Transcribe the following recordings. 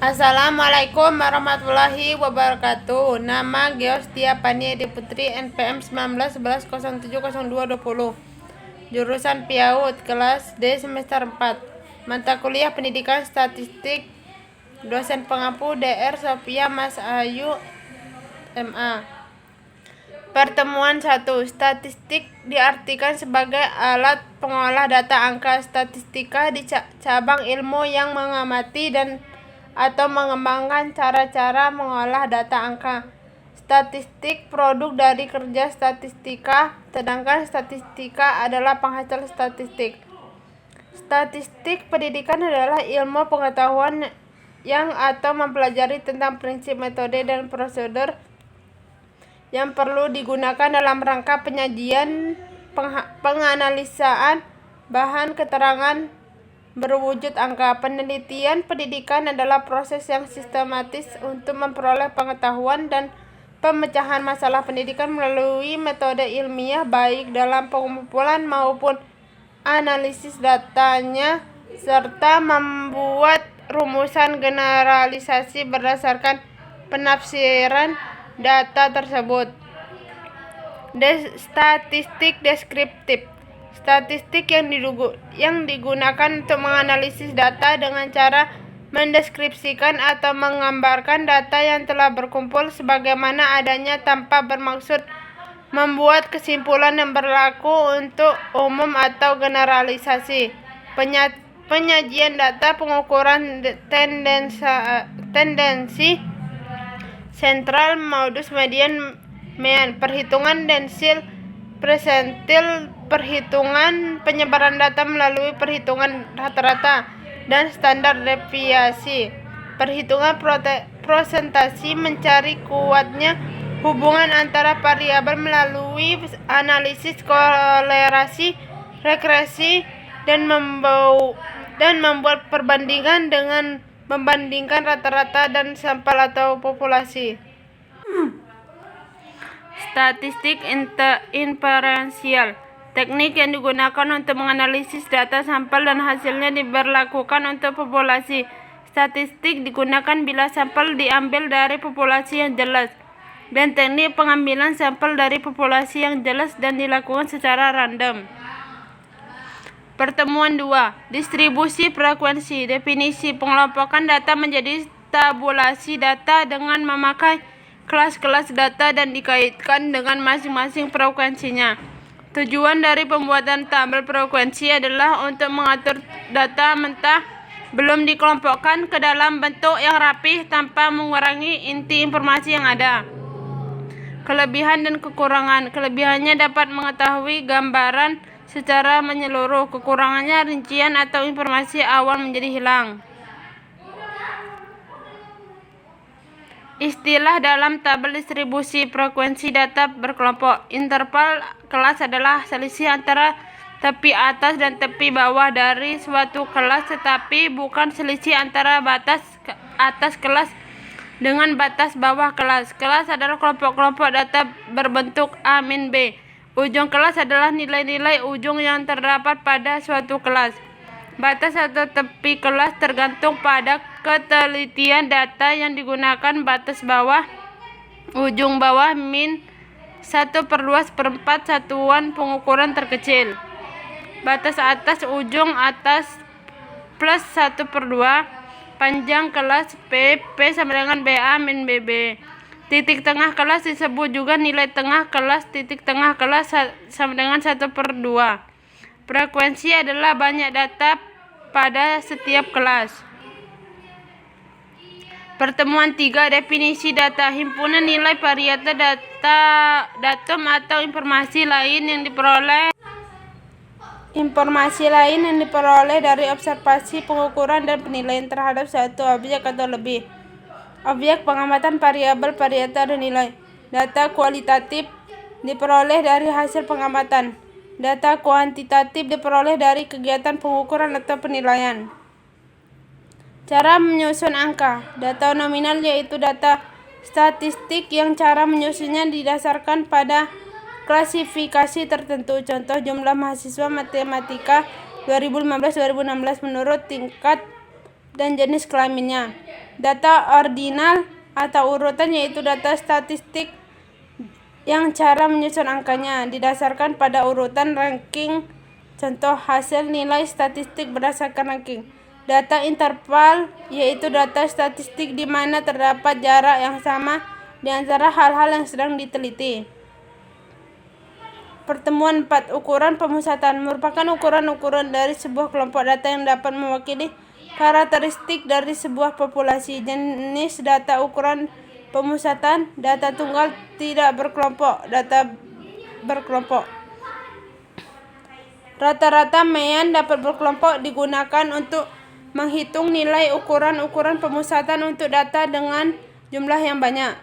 Assalamualaikum warahmatullahi wabarakatuh. Nama Geostia Paniedi Putri, NPM 1911070220. Jurusan PIAUD, kelas D semester 4. Mata kuliah Pendidikan Statistik. Dosen pengampu Dr. Sofia Mas Ayu, MA. Pertemuan 1. Statistik diartikan sebagai alat pengolah data angka. Statistika di cabang ilmu yang mengamati dan atau mengembangkan cara-cara mengolah data angka. Statistik produk dari kerja statistika, sedangkan statistika adalah penghasil statistik. Statistik pendidikan adalah ilmu pengetahuan yang atau mempelajari tentang prinsip, metode, dan prosedur yang perlu digunakan dalam rangka penyajian, penganalisaan bahan keterangan berwujud angka. Penelitian pendidikan adalah proses yang sistematis untuk memperoleh pengetahuan dan pemecahan masalah pendidikan melalui metode ilmiah, baik dalam pengumpulan maupun analisis datanya, serta membuat rumusan generalisasi berdasarkan penafsiran data tersebut. Statistik deskriptif. Statistik yang digunakan untuk menganalisis data dengan cara mendeskripsikan atau menggambarkan data yang telah berkumpul sebagaimana adanya tanpa bermaksud membuat kesimpulan yang berlaku untuk umum atau generalisasi. Penyajian data, pengukuran tendensi sentral, modus median, mean, perhitungan densil persentil, perhitungan penyebaran data melalui perhitungan rata-rata dan standar deviasi, perhitungan prosentasi, mencari kuatnya hubungan antara variabel melalui analisis kolerasi, regresi, dan membuat perbandingan dengan membandingkan rata-rata dan sampel atau populasi. Statistik inferensial. Teknik yang digunakan untuk menganalisis data sampel dan hasilnya diberlakukan untuk populasi. Statistik digunakan bila sampel diambil dari populasi yang jelas, dan teknik pengambilan sampel dari populasi yang jelas dan dilakukan secara random. Pertemuan 2. Distribusi frekuensi. Definisi: pengelompokan data menjadi tabulasi data dengan memakai kelas-kelas data dan dikaitkan dengan masing-masing frekuensinya. Tujuan dari pembuatan tabel frekuensi adalah untuk mengatur data mentah belum dikelompokkan ke dalam bentuk yang rapih tanpa mengurangi inti informasi yang ada. Kelebihan dan kekurangan. Kelebihannya dapat mengetahui gambaran secara menyeluruh. Kekurangannya rincian atau informasi awal menjadi hilang. Istilah dalam tabel distribusi frekuensi data berkelompok. Interval kelas adalah selisih antara tepi atas dan tepi bawah dari suatu kelas, tetapi bukan selisih antara batas atas kelas dengan batas bawah kelas. Kelas adalah kelompok-kelompok data berbentuk A-B. Ujung kelas adalah nilai-nilai ujung yang terdapat pada suatu kelas. Batas atau tepi kelas tergantung pada ketelitian data yang digunakan. Batas bawah, ujung bawah, min 1/2/4 satuan pengukuran terkecil. Batas atas, ujung atas, plus 1/2 panjang kelas, P sama dengan BA min BB. Titik tengah kelas disebut juga nilai tengah kelas. Titik tengah kelas sama dengan 1/2. Frekuensi adalah banyak data pada setiap kelas. Pertemuan 3. Definisi data. Himpunan nilai variabel data, datum atau informasi lain yang diperoleh dari observasi, pengukuran, dan penilaian terhadap satu objek atau lebih objek pengamatan variabel, variabel, dan nilai. Data kualitatif diperoleh dari hasil pengamatan. Data kuantitatif diperoleh dari kegiatan pengukuran atau penilaian. Cara menyusun angka. Data nominal yaitu data statistik yang cara menyusunnya didasarkan pada klasifikasi tertentu. Contoh: jumlah mahasiswa matematika 2015-2016 menurut tingkat dan jenis kelaminnya. Data ordinal atau urutan yaitu data statistik yang cara menyusun angkanya didasarkan pada urutan ranking. Contoh hasil nilai statistik berdasarkan ranking. Data interval yaitu data statistik di mana terdapat jarak yang sama di antara hal-hal yang sedang diteliti. Pertemuan 4. Ukuran pemusatan merupakan ukuran-ukuran dari sebuah kelompok data yang dapat mewakili karakteristik dari sebuah populasi. Jenis data ukuran pemusatan: data tunggal tidak berkelompok, data berkelompok. Rata-rata mean dapat berkelompok digunakan untuk menghitung nilai ukuran-ukuran pemusatan untuk data dengan jumlah yang banyak.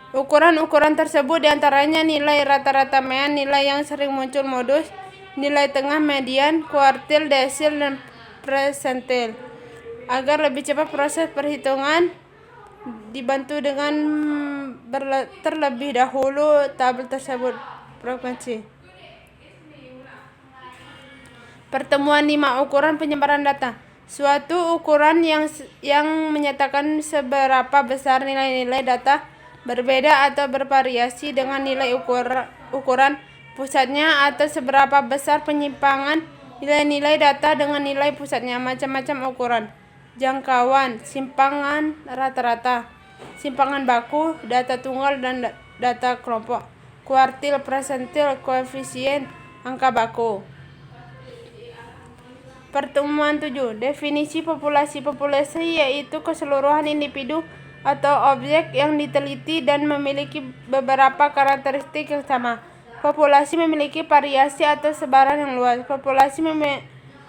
Ukuran-ukuran tersebut diantaranya nilai rata-rata mean, nilai yang sering muncul modus, nilai tengah median, kuartil, desil, dan persentil. Agar lebih cepat proses perhitungan dibantu dengan terlebih dahulu tabel tersebut. Frekuensi. Pertemuan 5. Ukuran penyebaran data. Suatu ukuran yang menyatakan seberapa besar nilai-nilai data berbeda atau bervariasi dengan nilai ukuran pusatnya atau seberapa besar penyimpangan nilai-nilai data dengan nilai pusatnya. Macam-macam ukuran: jangkauan, simpangan rata-rata, simpangan baku, data tunggal dan data kelompok, kuartil, persentil, koefisien, angka baku. Pertemuan 7. Definisi populasi. Populasi yaitu keseluruhan individu atau objek yang diteliti dan memiliki beberapa karakteristik yang sama. Populasi memiliki variasi atau sebaran yang luas. Populasi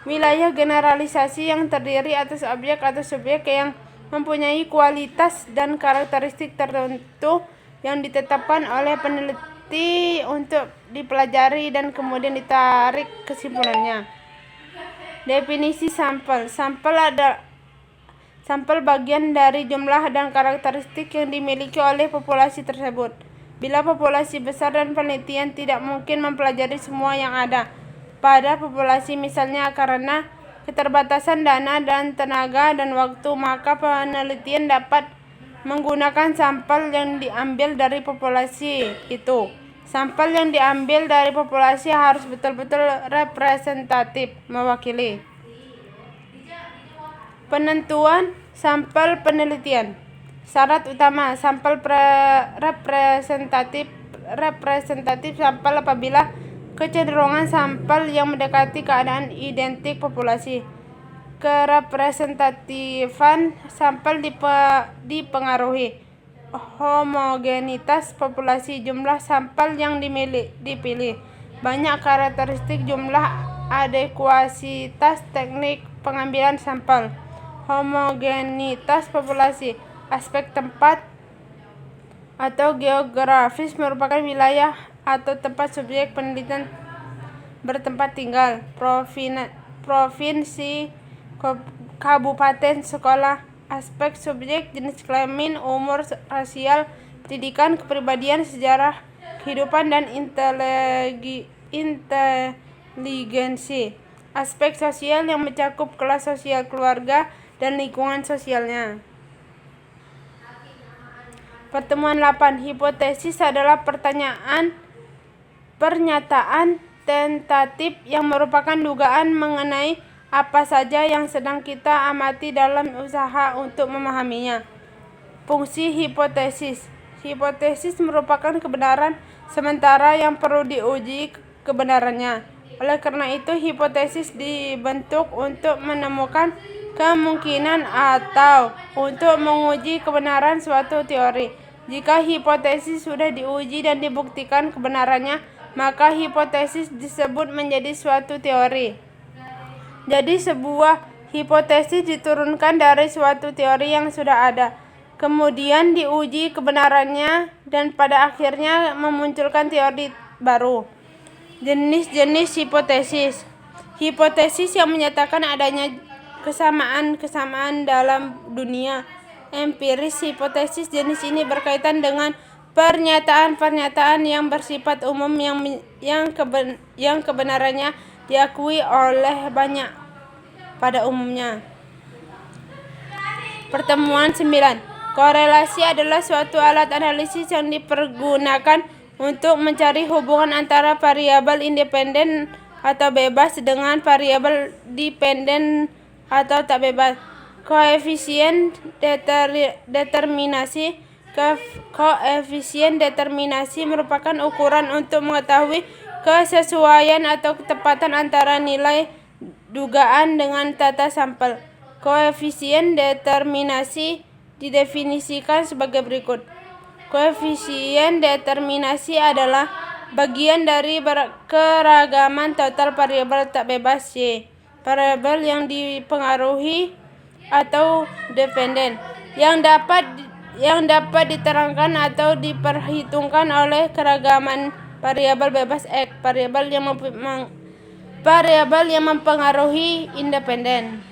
wilayah generalisasi yang terdiri atas objek atau subjek yang mempunyai kualitas dan karakteristik tertentu yang ditetapkan oleh peneliti untuk dipelajari dan kemudian ditarik kesimpulannya. Definisi sampel. Sampel bagian dari jumlah dan karakteristik yang dimiliki oleh populasi tersebut. Bila populasi besar dan penelitian tidak mungkin mempelajari semua yang ada pada populasi, misalnya karena keterbatasan dana dan tenaga dan waktu, maka penelitian dapat menggunakan sampel yang diambil dari populasi itu. Sampel yang diambil dari populasi harus betul-betul representatif, mewakili. Penentuan sampel penelitian. Syarat utama sampel representatif sampel apabila kecenderungan sampel yang mendekati keadaan identik populasi. Kerepresentatifan sampel dipengaruhi homogenitas populasi, jumlah sampel yang dipilih, banyak karakteristik, jumlah, adekuasitas, teknik pengambilan sampel. Homogenitas populasi. Aspek tempat atau geografis merupakan wilayah atau tempat subjek penelitian bertempat tinggal. Provinsi, kabupaten, sekolah. Aspek subjek, jenis kelamin, umur, rasial, pendidikan, kepribadian, sejarah kehidupan, dan inteligensi. Aspek sosial yang mencakup kelas sosial, keluarga, dan lingkungan sosialnya. Pertemuan 8. Hipotesis adalah pernyataan tentatif yang merupakan dugaan mengenai apa saja yang sedang kita amati dalam usaha untuk memahaminya. Fungsi hipotesis. Hipotesis merupakan kebenaran sementara yang perlu diuji kebenarannya. Oleh karena itu, hipotesis dibentuk untuk menemukan kemungkinan atau untuk menguji kebenaran suatu teori. Jika hipotesis sudah diuji dan dibuktikan kebenarannya, maka hipotesis disebut menjadi suatu teori. Jadi sebuah hipotesis diturunkan dari suatu teori yang sudah ada, kemudian diuji kebenarannya, dan pada akhirnya memunculkan teori baru. Jenis-jenis hipotesis. Hipotesis yang menyatakan adanya kesamaan dalam dunia empiris. Hipotesis jenis ini berkaitan dengan pernyataan-pernyataan yang bersifat umum yang kebenarannya diakui oleh banyak pada umumnya. Pertemuan 9. Korelasi adalah suatu alat analisis yang dipergunakan untuk mencari hubungan antara variabel independen atau bebas dengan variabel dependen atau tak bebas. Koefisien determinasi. Koefisien determinasi merupakan ukuran untuk mengetahui kesesuaian atau ketepatan antara nilai dugaan dengan data sampel. Koefisien determinasi didefinisikan sebagai berikut. Koefisien determinasi adalah bagian dari keragaman total variabel tak bebas Y, variabel yang dipengaruhi atau dependen, yang dapat diterangkan atau diperhitungkan oleh keragaman variabel bebas X, variabel yang mempengaruhi independen.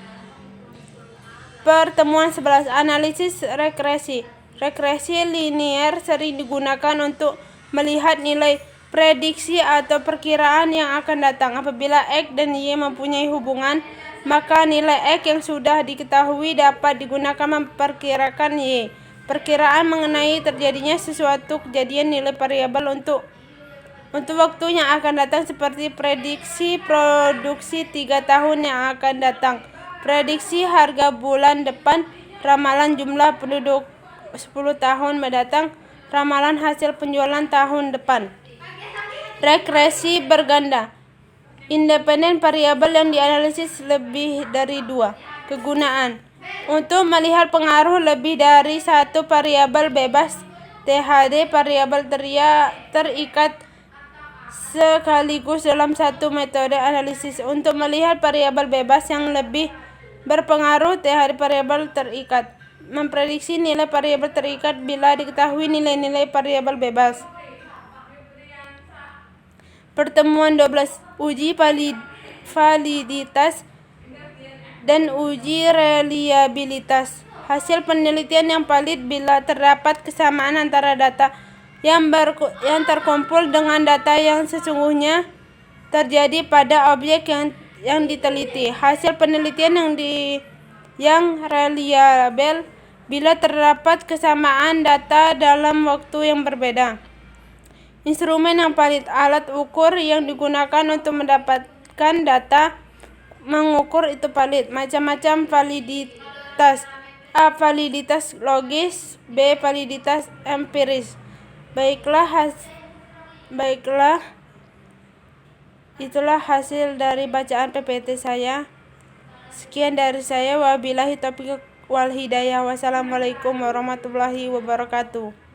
Pertemuan 11. Analisis regresi. Regresi linier sering digunakan untuk melihat nilai prediksi atau perkiraan yang akan datang. Apabila X dan Y mempunyai hubungan, maka nilai X yang sudah diketahui dapat digunakan memperkirakan Y. Perkiraan mengenai terjadinya sesuatu kejadian nilai variabel untuk waktu yang akan datang, seperti prediksi produksi 3 tahun yang akan datang, prediksi harga bulan depan, ramalan jumlah penduduk 10 tahun mendatang, ramalan hasil penjualan tahun depan. Regresi berganda. Independen variabel yang dianalisis lebih dari 2. Kegunaan. Untuk melihat pengaruh lebih dari satu variabel bebas THD, variabel terikat sekaligus dalam satu metode analisis. Untuk melihat variabel bebas yang lebih berpengaruh THD, variabel terikat. Memprediksi nilai variabel terikat bila diketahui nilai-nilai variabel bebas. Pertemuan 12. Uji validitas dan uji reliabilitas. Hasil penelitian yang valid bila terdapat kesamaan antara data yang terkumpul dengan data yang sesungguhnya terjadi pada objek yang diteliti. Hasil penelitian yang reliable bila terdapat kesamaan data dalam waktu yang berbeda. Instrumen yang valid. Alat ukur yang digunakan untuk mendapatkan data mengukur itu valid. Macam-macam validitas. A. Validitas logis. B. Validitas empiris. Baiklah, itulah hasil dari bacaan PPT saya. Sekian dari saya. Wabillahi taufiq wal hidayah. Wassalamualaikum warahmatullahi wabarakatuh.